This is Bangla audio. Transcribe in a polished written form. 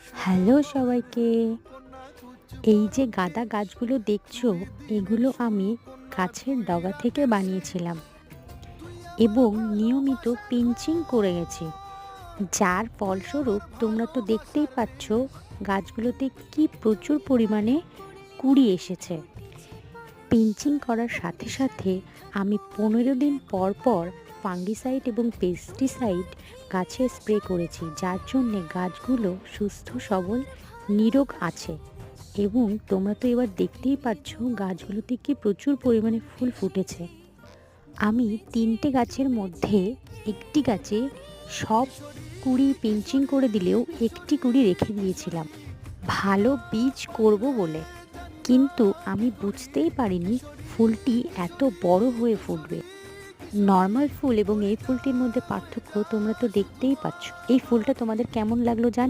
হ্যালো সবাইকে। এই যে গাঁদা গাছগুলো দেখছো, এগুলো আমি গাছের ডগা থেকে বানিয়েছিলাম এবং নিয়মিত পিঞ্চিং করে গেছি। যার ফলস্বরূপ তোমরা তো দেখতেই পাচ্ছ গাছগুলোতে কি প্রচুর পরিমাণে কুঁড়ি এসেছে। পিঞ্চিং করার সাথে সাথে আমি 15 দিন পর পর ফাঙ্গিসাইড এবং পেস্টিসাইড গাছে স্প্রে করেছি, যার জন্যে গাছগুলো সুস্থ সবল নিরোগ আছে। এবং তোমরা তো এবার দেখতেই পাচ্ছ গাছগুলোতে কি প্রচুর পরিমাণে ফুল ফুটেছে। আমি 3টে গাছের মধ্যে একটি গাছে সব কুঁড়ি পিঞ্চিং করে দিলেও একটি কুঁড়ি রেখে দিয়েছিলাম ভালো বীজ করব বলে। কিন্তু আমি বুঝতেই পারিনি ফুলটি এত বড় হয়ে ফুটবে। নর্মাল ফুল এবং এই ফুলটির মধ্যে পার্থক্য তোমরা তো দেখতেই পাচ্ছ। এই ফুলটা তোমাদের কেমন লাগলো জানিও।